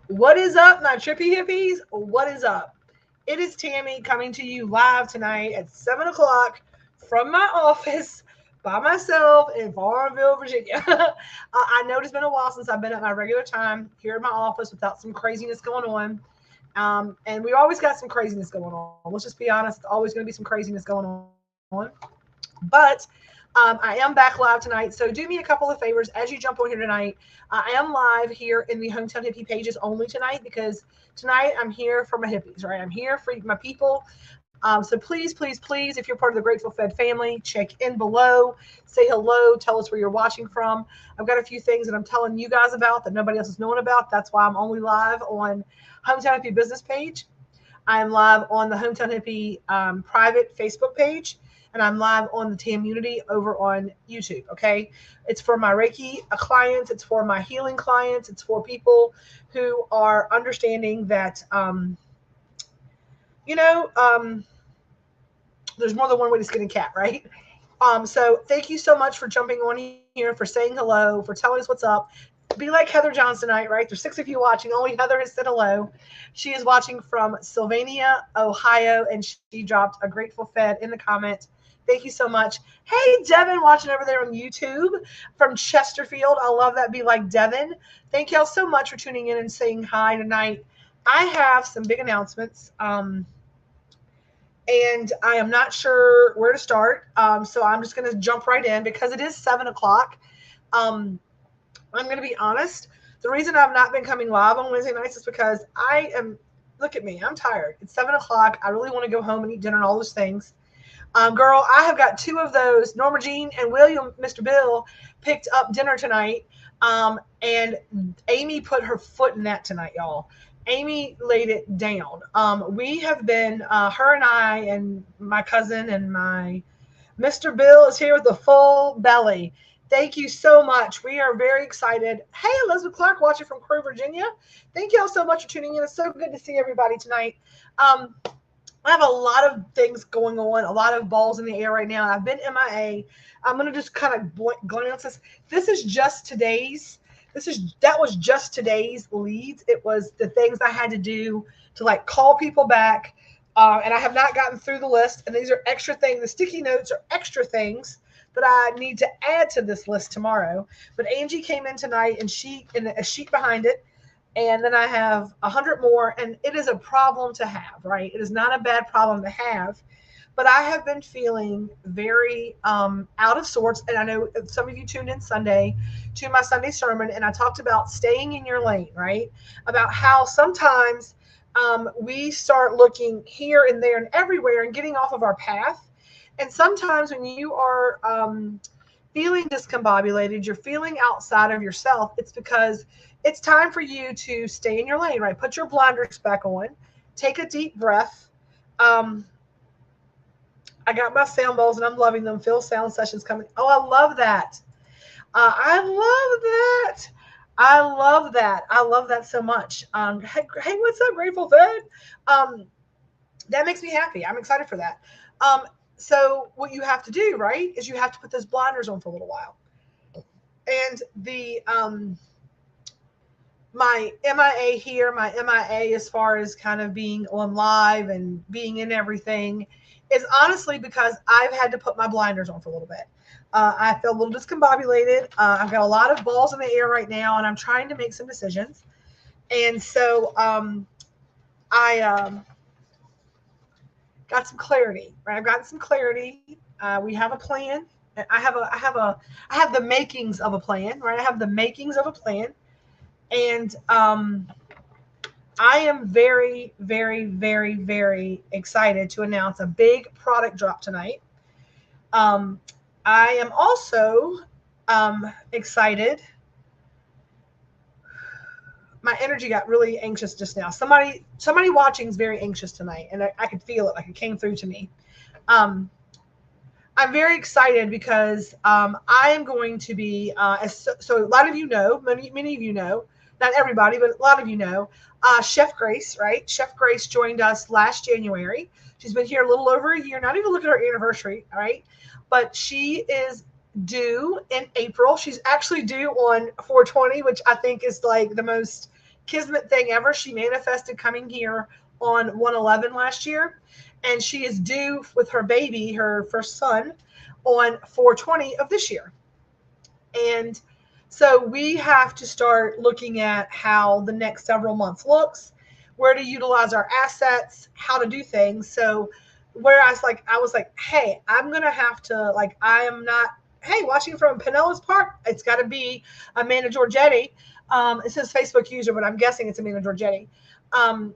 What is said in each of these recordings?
What is up, my trippy hippies? What is up? It is Tammy coming to you live tonight at 7 o'clock from my office by myself in Farmville, Virginia. I know it's been a while since I've been at my regular time here in my office without some craziness going on. And we always got some craziness going on. Let's just be honest, it's always going to be some craziness going on. But I am back live tonight. So do me a couple of favors as you jump on here tonight. I am live here in the Hometown Hippie pages only tonight because tonight I'm here for my hippies, right? I'm here for my people. So please, please, please, if you're part of the Grateful Fed family, check in below, say hello, tell us where you're watching from. I've got a few things that I'm telling you guys about that nobody else is knowing about. That's why I'm only live on Hometown Hippie business page. I'm live on the Hometown Hippie private Facebook page, and I'm live on the Tamunity over on YouTube. Okay, it's for my Reiki clients, it's for my healing clients, it's for people who are understanding that you know there's more than one way to skin a cat, right? So thank you so much for jumping on here, for saying hello, for telling us what's up. Be like Heather Johnson tonight, right? There's 6 of you watching. Only Heather has said hello. She is watching from Sylvania, Ohio, and she dropped a Grateful Fed in the comment. Thank you so much. Hey, Devin, watching over there on YouTube from Chesterfield. I love that. Be like Devin. Thank y'all so much for tuning in and saying hi tonight. I have some big announcements. And I am not sure where to start. So I'm just going to jump right in because it is 7 o'clock. Um, I'm going to be honest. The reason I've not been coming live on Wednesday nights is because look at me, I'm tired. It's 7 o'clock. I really want to go home and eat dinner and all those things. Girl, I have got 2 of those. Norma Jean and William, Mr. Bill, picked up dinner tonight. And Amy put her foot in that tonight, y'all. Amy laid it down. We have been, her and I and my cousin and my Mr. Bill is here with a full belly. Thank you so much. We are very excited. Hey, Elizabeth Clark, watching from Crew, Virginia. Thank you all so much for tuning in. It's so good to see everybody tonight. I have a lot of things going on, a lot of balls in the air right now. I've been MIA. I'm going to just kind of glance this. This is just today's. That was just today's leads. It was the things I had to do to like call people back. And I have not gotten through the list. And these are extra things. The sticky notes are extra things that I need to add to this list tomorrow. But Angie came in tonight and a sheet behind it. And then I have 100 more, and it is a problem to have, right? It is not a bad problem to have, but I have been feeling very out of sorts. And I know some of you tuned in Sunday to my Sunday sermon, and I talked about staying in your lane, right? About how sometimes we start looking here and there and everywhere and getting off of our path. And sometimes when you are feeling discombobulated, you're feeling outside of yourself, it's because it's time for you to stay in your lane, right? Put your blinders back on, take a deep breath. I got my sound bowls and I'm loving them. Phil Sound Sessions coming. Oh, I love that. I love that. I love that. I love that so much. Hey, what's up, Grateful Fed? That makes me happy. I'm excited for that. So what you have to do, right, is you have to put those blinders on for a little while. And my MIA here, my MIA as far as kind of being on live and being in everything is honestly because I've had to put my blinders on for a little bit. I feel a little discombobulated. I've got a lot of balls in the air right now, and I'm trying to make some decisions. And so I got some clarity, right? I've gotten some clarity. We have a plan. I have the makings of a plan, right? I have the makings of a plan. And I am very, very, very, very excited to announce a big product drop tonight. I am also excited. my energy got really anxious just now. Somebody watching is very anxious tonight, and I could feel it, like it came through to me. I'm very excited because I am going to be, so a lot of you know, many of you know, not everybody, but a lot of you know, Chef Grace, right? Chef Grace joined us last January. She's been here a little over a year, not even looking at her anniversary, all right? But she is due in April. She's actually due on 420, which I think is like the most kismet thing ever. She manifested coming here on 111 last year, and she is due with her baby, her first son, on 420 of this year. And so we have to start looking at how the next several months looks, where to utilize our assets, how to do things. So whereas I was like, hey, I'm going to have to, like, I am not, hey, watching from Pinellas Park, it's got to be Amanda Giorgetti. It says Facebook user, but I'm guessing it's Amanda Giorgetti. I'm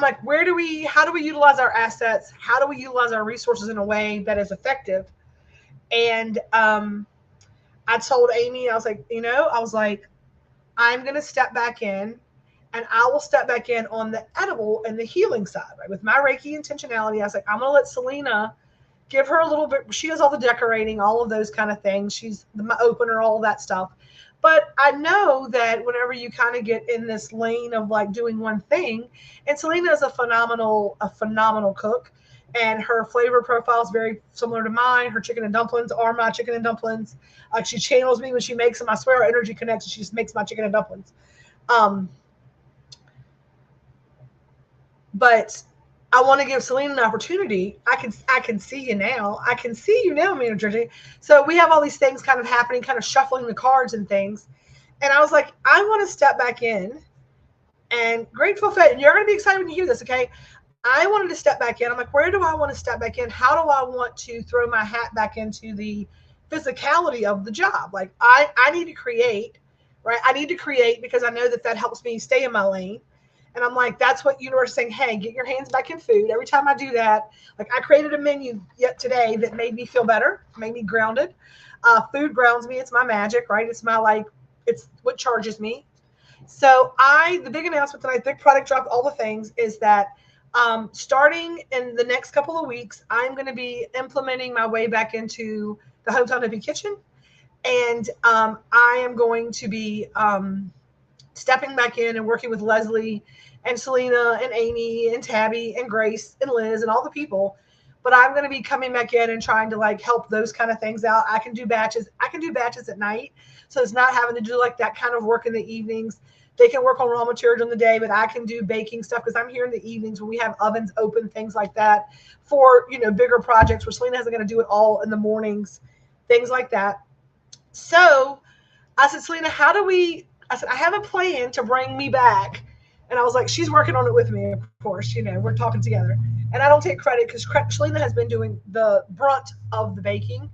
like, how do we utilize our assets? How do we utilize our resources in a way that is effective? And I told Amy, I was like, I'm going to step back in, and I will step back in on the edible and the healing side, right? With my Reiki intentionality, I was like, I'm going to let Selena give her a little bit. She does all the decorating, all of those kind of things. She's my opener, all of that stuff. But I know that whenever you kind of get in this lane of like doing one thing, and Selena is a phenomenal cook, and her flavor profile is very similar to mine. Her chicken and dumplings are my chicken and dumplings. She channels me when she makes them. I swear our energy connects, and she just makes my chicken and dumplings. But I want to give Selena an opportunity. I can see you now. I can see you now, Amanda Giorgetti. So we have all these things kind of happening, kind of shuffling the cards and things. And I was like, I want to step back in, and Grateful Fed, and you're going to be excited when you hear this, okay? I wanted to step back in. I'm like, where do I want to step back in? How do I want to throw my hat back into the physicality of the job? Like, I need to create, right? I need to create because I know that helps me stay in my lane. And I'm like, that's what universe is saying, hey, get your hands back in food. Every time I do that, like I created a menu yet today that made me feel better, made me grounded. Food grounds me. It's my magic, right? It's it's what charges me. So the big announcement tonight, big product drop, all the things is that starting in the next couple of weeks, I'm going to be implementing my way back into the Hometown Hippie Kitchen. And I am going to be stepping back in and working with Leslie and Selena and Amy and Tabby and Grace and Liz and all the people. But I'm going to be coming back in and trying to like help those kind of things out. I can do batches. At night. So it's not having to do like that kind of work in the evenings. They can work on raw material in the day, but I can do baking stuff because I'm here in the evenings when we have ovens open, things like that for, bigger projects where Selena isn't going to do it all in the mornings, things like that. So I said, Selena, I said, I have a plan to bring me back. And I was like, she's working on it with me, of course, we're talking together. And I don't take credit because Selena has been doing the brunt of the baking.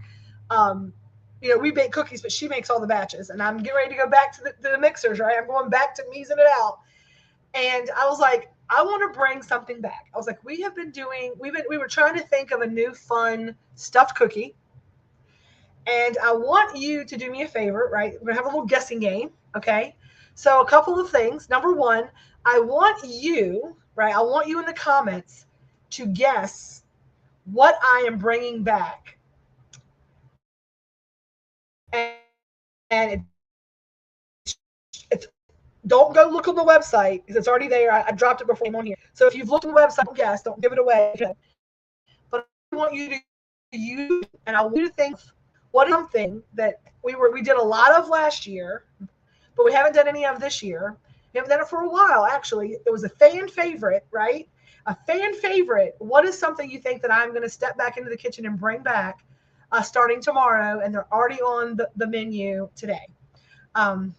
We bake cookies, but she makes all the batches. And I'm getting ready to go back to the mixers, right? I'm going back to measing it out. And I was like, I want to bring something back. I was like, we were trying to think of a new fun stuffed cookie. And I want you to do me a favor, right? We're going to have a little guessing game, okay? So a couple of things. Number one, I want you in the comments to guess what I am bringing back. And it's don't go look on the website because it's already there. I dropped it before I'm on here. So if you've looked on the website, don't guess, don't give it away. But I want you to use, and I want you to think, what is something that we did a lot of last year, but we haven't done any of this year. We haven't done it for a while, actually. It was a fan favorite, right? A fan favorite. What is something you think that I'm going to step back into the kitchen and bring back starting tomorrow, and they're already on the menu today? I'm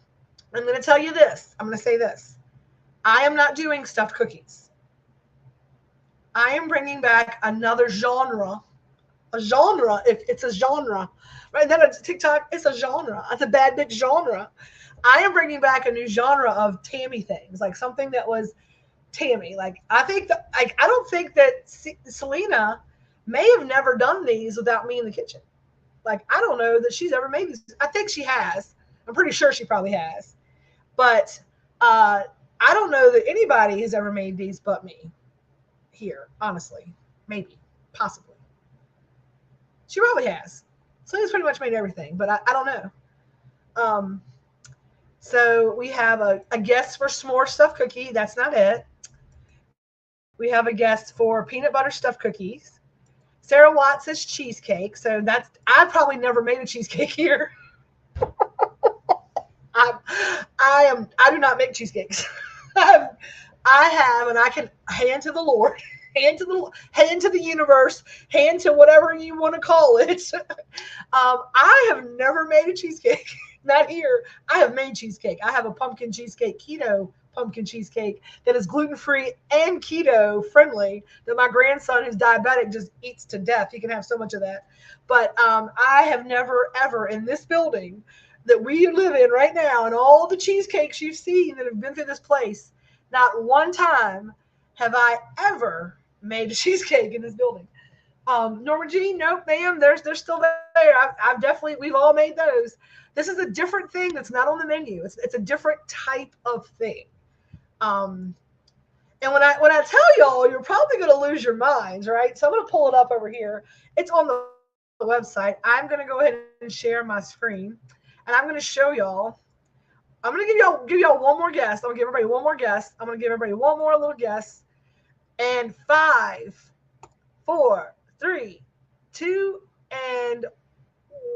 going to tell you this. I'm going to say this. I am not doing stuffed cookies. I am bringing back another genre. A genre, if it's a genre. Right? Then it's TikTok, it's a genre. It's a bad bitch genre. I am bringing back a new genre of Tammy things, like something that was Tammy. Like I don't think that Selena may have never done these without me in the kitchen. Like I don't know that she's ever made these. I think she has. I'm pretty sure she probably has. But I don't know that anybody has ever made these but me here, honestly. Maybe, possibly. She probably has. Selena's pretty much made everything, but I don't know. Um, so we have a guest for s'more stuffed cookie. That's not it. We have a guest for peanut butter stuffed cookies. Sarah Watts says cheesecake. So I probably never made a cheesecake here. I do not make cheesecakes. I have, and I can hand to the Lord, hand to the universe, hand to whatever you want to call it. I have never made a cheesecake. Not here. I have made cheesecake. I have a pumpkin cheesecake, keto pumpkin cheesecake that is gluten-free and keto friendly that my grandson who's diabetic just eats to death. He can have so much of that. But I have never, ever in this building that we live in right now and all the cheesecakes you've seen that have been through this place, not one time have I ever made a cheesecake in this building. Norma Jean, nope, ma'am, they're still there. We've all made those. This is a different thing that's not on the menu. It's a different type of thing. And when I tell y'all, you're probably going to lose your minds, right? So I'm going to pull it up over here. It's on the website. I'm going to go ahead and share my screen, and I'm going to show y'all. I'm going to give y'all one more guess. I'm going to give everybody one more guess. I'm going to give everybody one more little guess. And 5, 4, 3, 2, and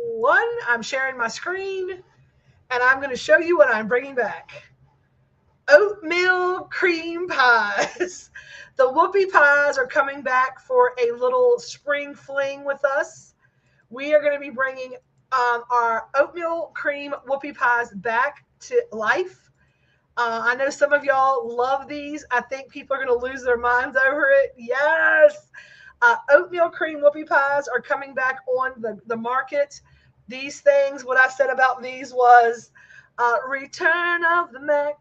1. I'm sharing my screen, and I'm going to show you what I'm bringing back. Oatmeal cream pies. The whoopie pies are coming back for a little spring fling with us. We are going to be bringing our oatmeal cream whoopie pies back to life. I know some of y'all love these. I think people are going to lose their minds over it. Yes. Oatmeal cream whoopie pies are coming back on the market. These things, what I said about these was return of the Mac.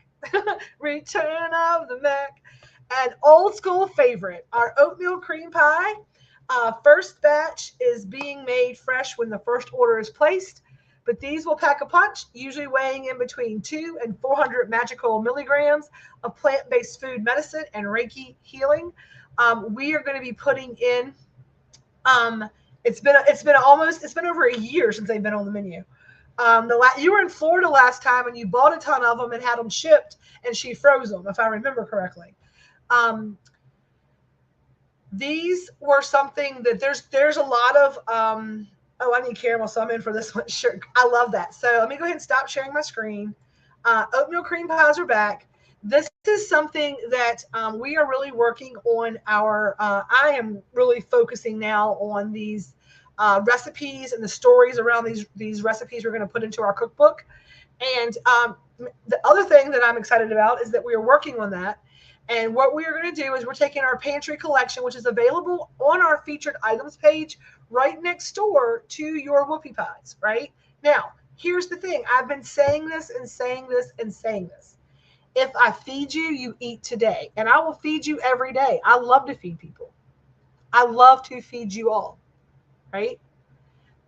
Return of the Mac. An old school favorite, our oatmeal cream pie. First batch is being made fresh when the first order is placed, but these will pack a punch, usually weighing in between 200 and 400 magical milligrams of plant-based food medicine and Reiki healing. We are going to be putting in. It's been over a year since they've been on the menu. You were in Florida last time and you bought a ton of them and had them shipped, and she froze them, if I remember correctly. These were something that there's a lot of I need caramel, so I'm in for this one. Sure, I love that. So let me go ahead and stop sharing my screen. Oatmeal cream pies are back. This is something that we are really working on. I am really focusing now on these recipes and the stories around these recipes we're going to put into our cookbook. And the other thing that I'm excited about is that we are working on that. And what we are going to do is we're taking our pantry collection, which is available on our featured items page right next door to your whoopie pies, right? Now, here's the thing. I've been saying this and saying this and saying this. If I feed you, you eat today. And I will feed you every day. I love to feed people. I love to feed you all, right?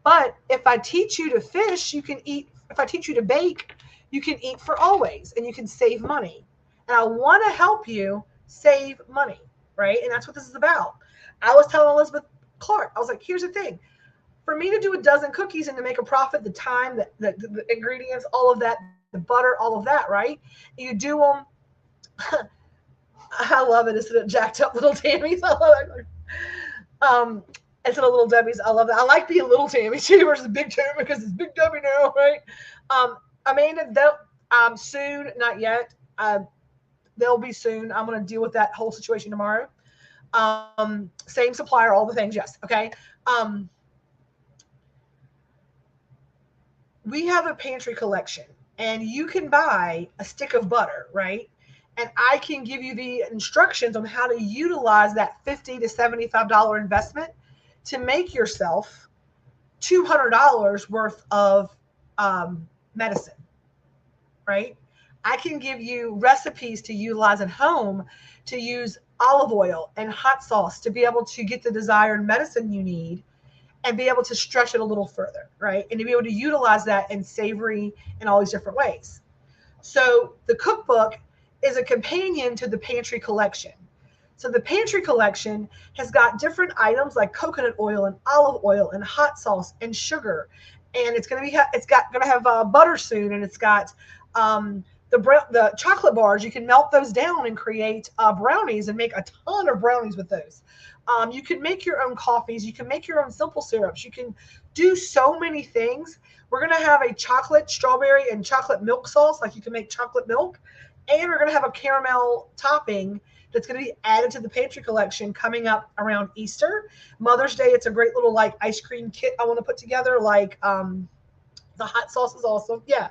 But if I teach you to fish, you can eat. If I teach you to bake, you can eat for always, and you can save money. And I want to help you save money, right? And that's what this is about. I was telling Elizabeth Clark, I was like, here's the thing. For me to do a dozen cookies and to make a profit, the time, the ingredients, all of that, the butter, all of that, right? You do them. I love it. Isn't it jacked up little Tammy's? I love it. Instead of little Debbie's, I love that. I like being little Tammy too versus big Tammy because it's big Debbie now, right? Amanda, they'll soon, not yet. They'll be soon. I'm going to deal with that whole situation tomorrow. Same supplier, all the things. Yes. Okay. We have a pantry collection, and you can buy a stick of butter, right? And I can give you the instructions on how to utilize that $50 to $75 investment to make yourself $200 worth of medicine, right? I can give you recipes to utilize at home to use olive oil and hot sauce to be able to get the desired medicine you need and be able to stretch it a little further, right? And to be able to utilize that in savory and all these different ways. So the cookbook is a companion to the pantry collection. So the pantry collection has got different items like coconut oil and olive oil and hot sauce and sugar, and it's gonna have butter soon, and it's got the chocolate bars. You can melt those down and create brownies and make a ton of brownies with those. You can make your own coffees. You can make your own simple syrups. You can do so many things. We're gonna have a chocolate, strawberry, and chocolate milk sauce, like you can make chocolate milk, and we're gonna have a caramel topping that's going to be added to the pantry collection coming up around Easter. Mother's Day, it's a great little like ice cream kit I want to put together. Like the hot sauce is awesome. Yeah.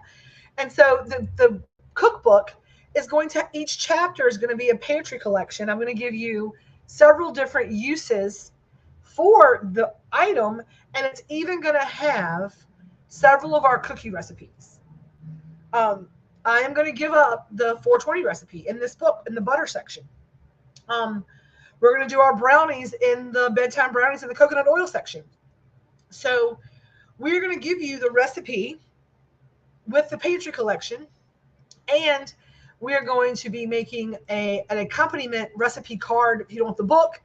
And so the cookbook is going to, each chapter is going to be a pantry collection. I'm going to give you several different uses for the item, and it's even going to have several of our cookie recipes. I am going to give up the 420 recipe in this book in the butter section. We're going to do our brownies in the bedtime brownies in the coconut oil section. So we're going to give you the recipe with the pantry collection, and we are going to be making an accompaniment recipe card. If you don't want the book,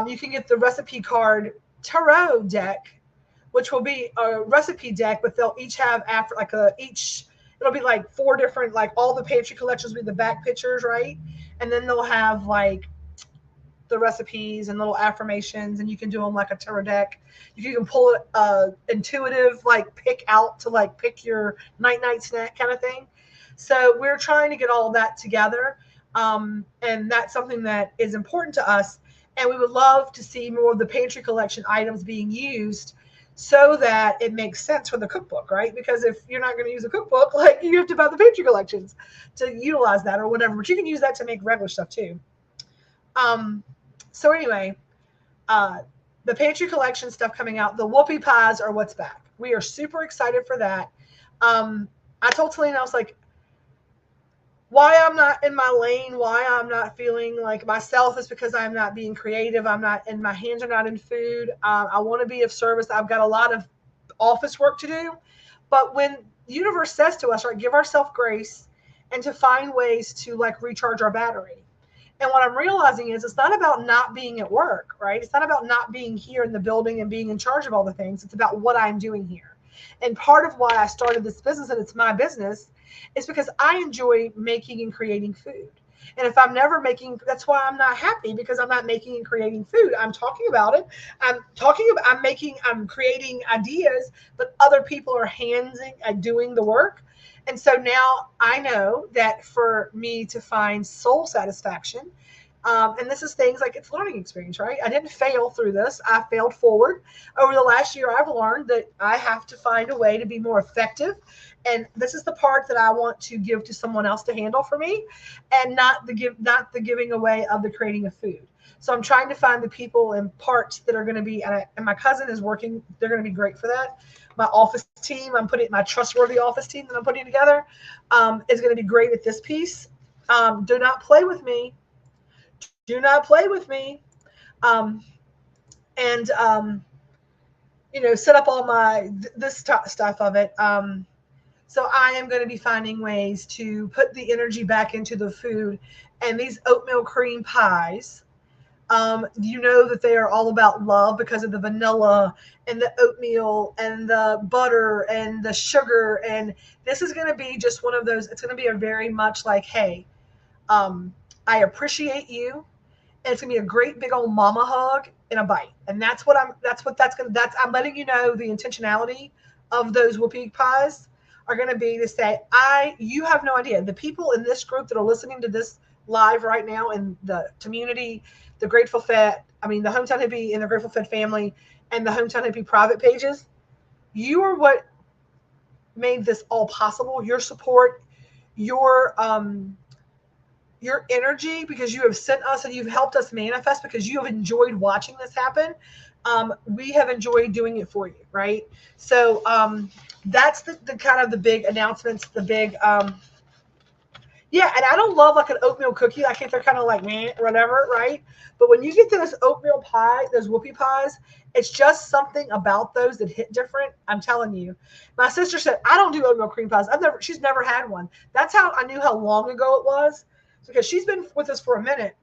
you can get the recipe card tarot deck, which will be a recipe deck, but they'll each have after like it'll be like 4 different, like all the pantry collections will be the back pictures, right? And then they'll have like the recipes and little affirmations, and you can do them like a tarot deck. You can pull it intuitive, like pick your night snack kind of thing. So we're trying to get all of that together. And that's something that is important to us. And we would love to see more of the pantry collection items being used so that it makes sense for the cookbook, right? Because if you're not going to use a cookbook, like you have to buy the pantry collections to utilize that or whatever, but you can use that to make regular stuff too. So anyway, the pantry collection stuff coming out, the whoopie pies are what's back. We are super excited for that. I told Talina, I was like, why I'm not in my lane, why I'm not feeling like myself is because I'm not being creative. And my hands are not in food. I want to be of service. I've got a lot of office work to do. But when the universe says to us, right, give ourselves grace and to find ways to like recharge our battery. And what I'm realizing is it's not about not being at work, right? It's not about not being here in the building and being in charge of all the things. It's about what I'm doing here. And part of why I started this business, and it's my business, is because I enjoy making and creating food. And if I'm never making, that's why I'm not happy, because I'm not making and creating food. I'm talking about it. I'm creating ideas, but other people are doing the work. And so now I know that for me to find soul satisfaction, and this is things like it's learning experience, right? I didn't fail through this. I failed forward. Over the last year, I've learned that I have to find a way to be more effective. And this is the part that I want to give to someone else to handle for me, and not the giving away of the creating of food. So I'm trying to find the people and parts that are going to be, and my cousin is working. They're going to be great for that. My office team, my trustworthy office team that I'm putting together, is going to be great at this piece. Do not play with me. Do not play with me. Set up all this stuff of it. So I am going to be finding ways to put the energy back into the food. And these oatmeal cream pies, that they are all about love because of the vanilla and the oatmeal and the butter and the sugar. And this is going to be just one of those, it's going to be a very much like, hey, I appreciate you. And it's going to be a great big old mama hug and a bite. And I'm letting you know the intentionality of those whoopie pies are going to be to say, you have no idea. The people in this group that are listening to this live right now in the community, the Grateful Fed, the Hometown Hippie and the Grateful Fed family and the Hometown Hippie private pages, you are what made this all possible. Your support, your energy, because you have sent us and you've helped us manifest, because you have enjoyed watching this happen. We have enjoyed doing it for you, right? So that's the kind of the big announcements, the big Yeah, and I don't love like an oatmeal cookie. I think they're kind of like meh, whatever, right? But when you get to this oatmeal pie, those whoopie pies, it's just something about those that hit different. I'm telling you. My sister said, I don't do oatmeal cream pies. She's never had one. That's how I knew how long ago it was because she's been with us for a minute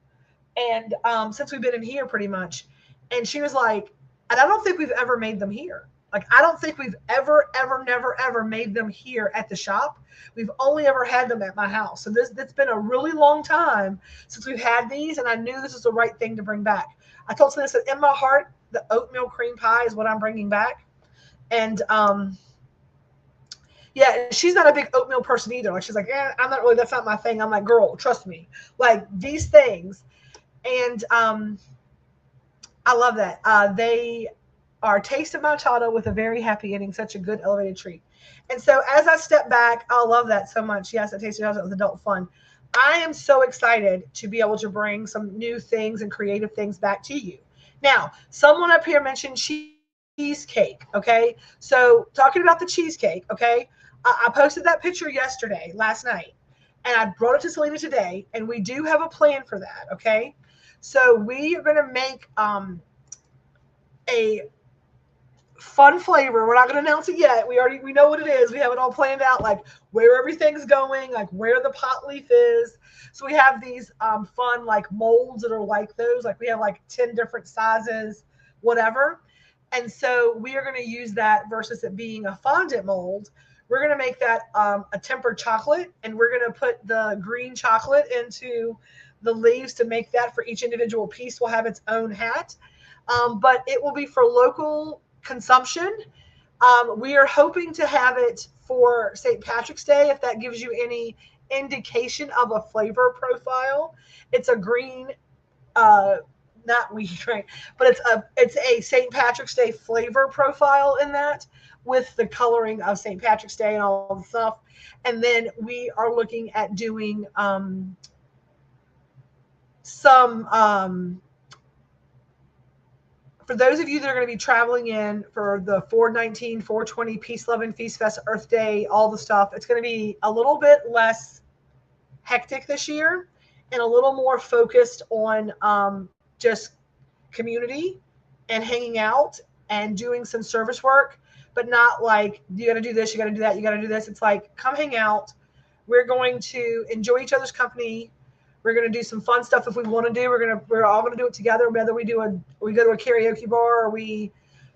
and since we've been in here pretty much. And she was like, and I don't think we've ever made them here. Like, I don't think we've never made them here at the shop. We've only ever had them at my house. So it's been a really long time since we've had these, and I knew this was the right thing to bring back. I told Selena, I said, in my heart, the oatmeal cream pie is what I'm bringing back. And yeah, she's not a big oatmeal person either. Like, she's like, I'm not really, that's not my thing. I'm like, girl, trust me. Like, these things. And I love that. They are Taste of Maltado with a very happy ending, such a good elevated treat. And so as I step back, I love that so much. Yes, I tasted it with adult fun. I am so excited to be able to bring some new things and creative things back to you. Now, someone up here mentioned cheesecake. Okay. So talking about the cheesecake, okay. I posted that picture last night, and I brought it to Selena today, and we do have a plan for that. Okay. So we are going to make a fun flavor. We're not going to announce it yet. We know what it is. We have it all planned out, like where everything's going, like where the pot leaf is. So we have these fun like molds that are like those. Like we have like 10 different sizes, whatever. And so we are going to use that versus it being a fondant mold. We're going to make that a tempered chocolate, and we're going to put the green chocolate into the leaves to make that for each individual piece will have its own hat. But it will be for local consumption. We are hoping to have it for St. Patrick's Day, if that gives you any indication of a flavor profile. It's a green, not wheat, right? But it's a St. Patrick's Day flavor profile in that, with the coloring of St. Patrick's Day and all the stuff. And then we are looking at doing some for those of you that are going to be traveling in for the 419, 420, Peace, Love, and Feast Fest, Earth Day, all the stuff, it's going to be a little bit less hectic this year and a little more focused on just community and hanging out and doing some service work, but not like, you got to do this, you got to do that, you got to do this. It's like, come hang out. We're going to enjoy each other's company. We're going to do some fun stuff if we want to do. We're all going to do it together. Whether we go to a karaoke bar, or we're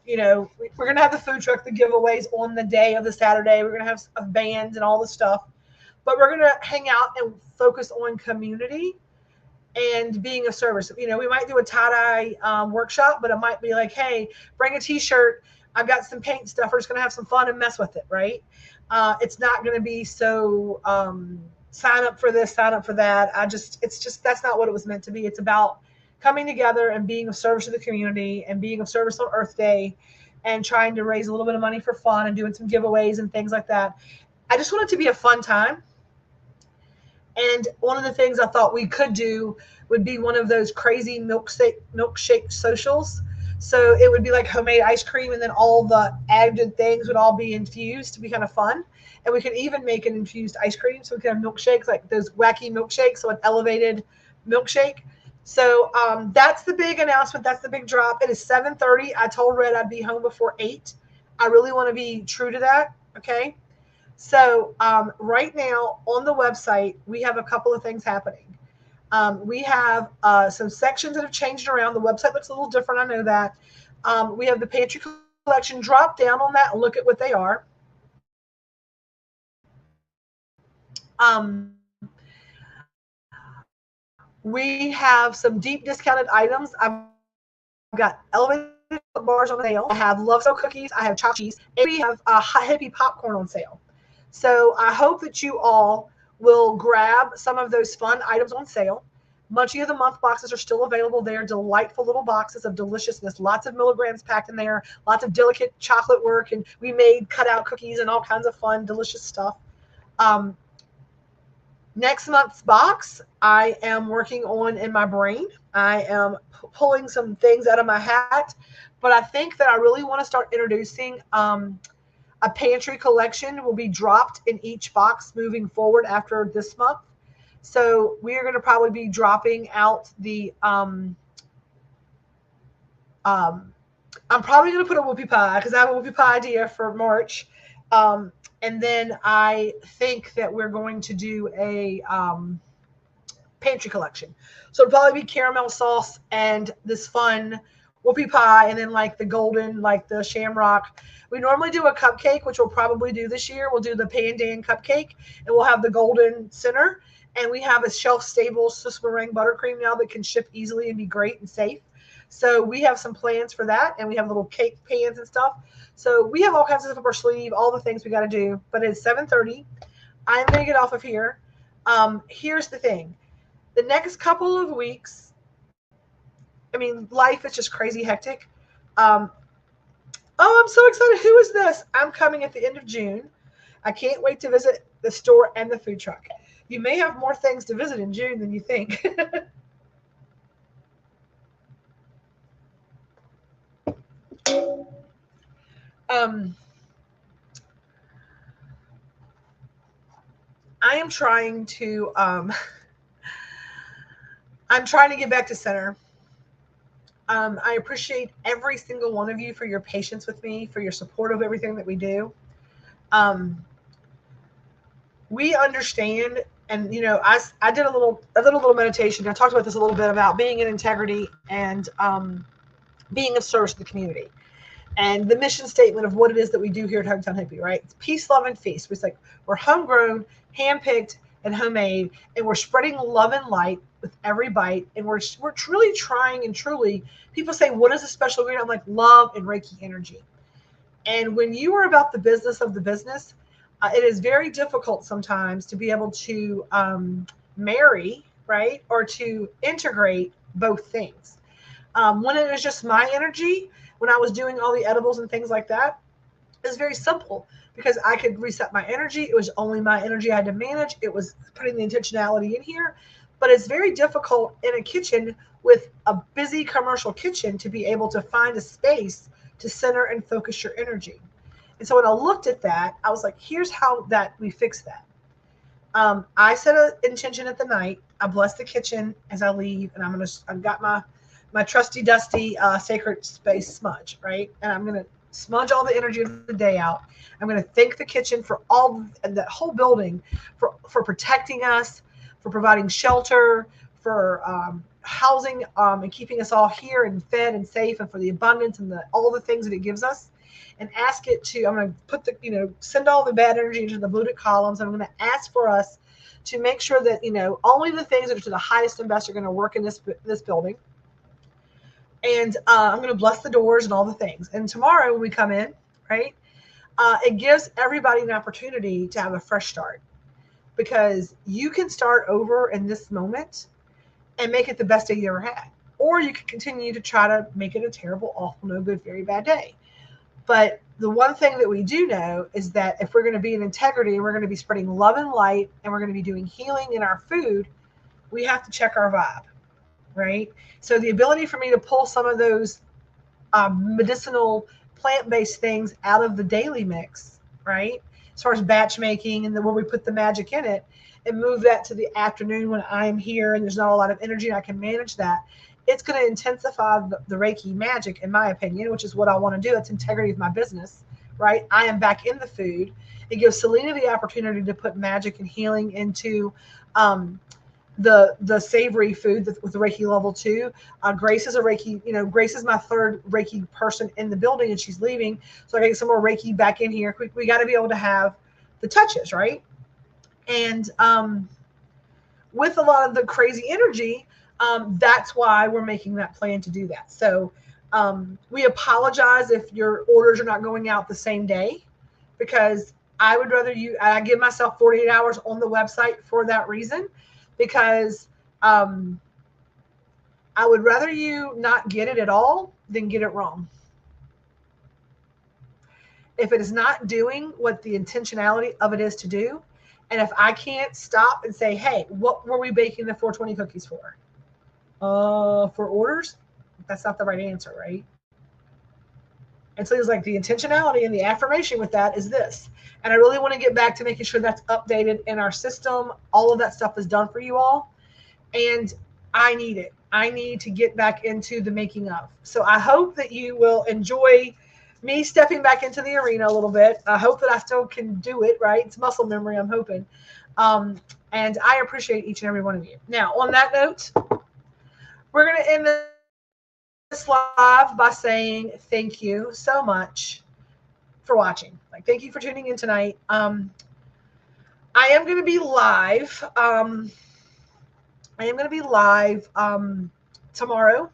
going to have the food truck, the giveaways on the day of the Saturday. We're going to have bands and all the stuff, but we're going to hang out and focus on community and being of service. We might do a tie-dye workshop, but it might be like, hey, bring a t-shirt. I've got some paint stuff. We're just going to have some fun and mess with it, right? It's not going to be so sign up for this, sign up for that. It's just that's not what it was meant to be. It's about coming together and being of service to the community and being of service on Earth Day and trying to raise a little bit of money for fun and doing some giveaways and things like that. I just want it to be a fun time. And one of the things I thought we could do would be one of those crazy milkshake socials. So it would be like homemade ice cream, and then all the added things would all be infused to be kind of fun. And we could even make an infused ice cream. So we could have milkshakes, like those wacky milkshakes, so an elevated milkshake. So that's the big announcement. That's the big drop. It is 7:30. I told Red I'd be home before 8. I really want to be true to that. Okay. So right now on the website, we have a couple of things happening. We have some sections that have changed around. The website looks a little different. I know that. We have the pantry collection. Drop down on that and look at what they are. We have some deep discounted items. I've got elevated bars on sale. I have Love So cookies. I have chocolate cheese. And we have Hot Hippie popcorn on sale. So I hope that you all will grab some of those fun items on sale. Munchie of the Month boxes are still available. They are delightful little boxes of deliciousness. Lots of milligrams packed in there. Lots of delicate chocolate work. And we made cutout cookies and all kinds of fun, delicious stuff. Next month's box, I am working on in my brain. I am pulling some things out of my hat. But I think that I really want to start introducing a pantry collection will be dropped in each box moving forward after this month. So we are going to probably be dropping out the I'm probably going to put a whoopie pie because I have a whoopie pie idea for March. And then I think that we're going to do a pantry collection. So it'll probably be caramel sauce and this fun whoopie pie, and then like the golden, like the shamrock. We normally do a cupcake, which we'll probably do this year. We'll do the pandan cupcake, and we'll have the golden center. And we have a shelf-stable Swiss meringue buttercream now that can ship easily and be great and safe. So we have some plans for that, and we have little cake pans and stuff. So we have all kinds of stuff up our sleeve, all the things we got to do. But it's 7:30. I'm going to get off of here. Here's the thing. The next couple of weeks, I mean, life is just crazy hectic. Oh, I'm so excited. Who is this? I'm coming at the end of June. I can't wait to visit the store and the food truck. You may have more things to visit in June than you think. I am trying to I'm trying to get back to center. I appreciate every single one of you for your patience with me, for your support of everything that we do. We understand, and you know, I did a little meditation. I talked about this a little bit about being in integrity and being of service to the community, and the mission statement of what it is that we do here at Hometown Hippie. Right? It's peace, love, and feast. It's like we're homegrown, handpicked, and homemade, and we're spreading love and light with every bite, and we're truly trying, and truly, people say, what is a special ingredient? I'm like, love and Reiki energy. And when you are about the business of the business, it is very difficult sometimes to be able to marry, right, or to integrate both things. When it was just my energy, when I was doing all the edibles and things like that, it was very simple because I could reset my energy. It was only my energy I had to manage. It was putting the intentionality in here. But it's very difficult in a kitchen with a busy commercial kitchen to be able to find a space to center and focus your energy. And so when I looked at that, I was like, here's how that we fix that. I set an intention at the night. I bless the kitchen as I leave, and I've got my trusty dusty sacred space smudge, right? And I'm gonna smudge all the energy of the day out. I'm gonna thank the kitchen for all the whole building for protecting us, for providing shelter, for housing and keeping us all here and fed and safe, and for the abundance and all the things that it gives us. And ask it to, I'm going to put send all the bad energy into the Buddhic columns. And I'm going to ask for us to make sure that, only the things that are to the highest and best are going to work in this building. And I'm going to bless the doors and all the things. And tomorrow when we come in, right, it gives everybody an opportunity to have a fresh start, because you can start over in this moment and make it the best day you ever had. Or you can continue to try to make it a terrible, awful, no good, very bad day. But the one thing that we do know is that if we're going to be in integrity and we're going to be spreading love and light and we're going to be doing healing in our food, we have to check our vibe, right? So the ability for me to pull some of those medicinal plant-based things out of the daily mix, right? As far as batch making and where we put the magic in it, and move that to the afternoon when I'm here and there's not a lot of energy and I can manage that. It's going to intensify the Reiki magic, in my opinion, which is what I want to do. It's integrity of my business, right? I am back in the food. It gives Selena the opportunity to put magic and healing into the savory food with the Reiki level 2. Grace is a Reiki, Grace is my third Reiki person in the building, and she's leaving. So I got to get some more Reiki back in here. We got to be able to have the touches, right? And with a lot of the crazy energy, that's why we're making that plan to do that. So we apologize if your orders are not going out the same day, because I would rather I give myself 48 hours on the website for that reason, because I would rather you not get it at all than get it wrong. If it is not doing what the intentionality of it is to do, and if I can't stop and say, hey, what were we baking the 420 cookies for? For orders, that's not the right answer, right? And so it's like the intentionality and the affirmation with that is this. And I really want to get back to making sure that's updated in our system. All of that stuff is done for you all. And I need it. I need to get back into the making of. So I hope that you will enjoy me stepping back into the arena a little bit. I hope that I still can do it, right? It's muscle memory, I'm hoping. And I appreciate each and every one of you. Now, on that note, we're going to end this live by saying thank you so much for watching. Like, thank you for tuning in tonight. I am going to be live. Tomorrow.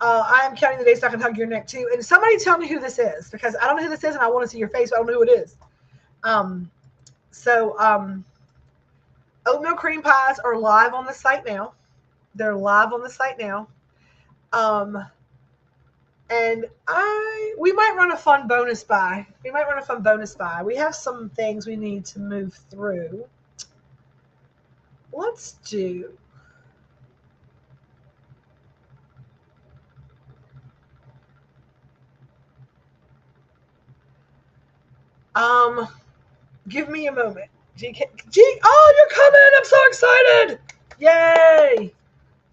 I am counting the days so I can hug your neck too. And somebody tell me who this is, because I don't know who this is and I want to see your face, but I don't know who it is. Oatmeal cream pies are live on the site now. They're live on the site now. And we might run a fun bonus buy. We have some things we need to move through. Let's do. Give me a moment. Oh, you're coming! I'm so excited! Yay!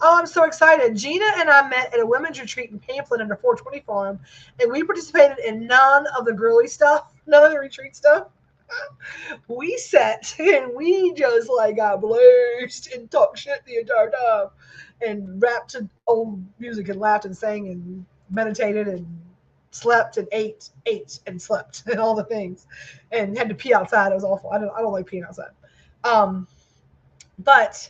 Oh, I'm so excited. Gina and I met at a women's retreat in Pamplin under 420 Farm, and we participated in none of the girly stuff, none of the retreat stuff. We sat and we just like got blazed and talked shit the entire time and rapped to old music and laughed and sang and meditated and slept and ate and slept and all the things and had to pee outside. It was awful. I don't like peeing outside. But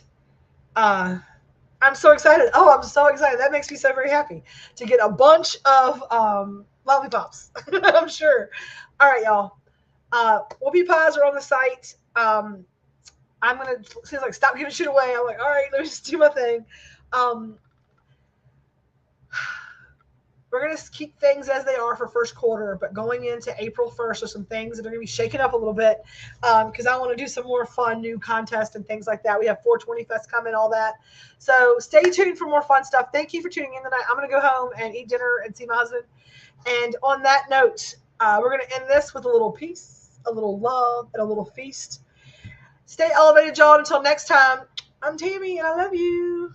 I'm so excited. Oh, I'm so excited. That makes me so very happy to get a bunch of lollipops. I'm sure. All right, y'all. Whoopie pies are on the site. I'm gonna. She's like, stop giving shit away. I'm like, all right, let me just do my thing. We're going to keep things as they are for first quarter, but going into April 1st, there's some things that are going to be shaken up a little bit because I want to do some more fun new contests and things like that. We have 420 Fest coming, all that. So stay tuned for more fun stuff. Thank you for tuning in tonight. I'm going to go home and eat dinner and see my husband. And on that note, we're going to end this with a little peace, a little love, and a little feast. Stay elevated, y'all. Until next time, I'm Tammy, and I love you.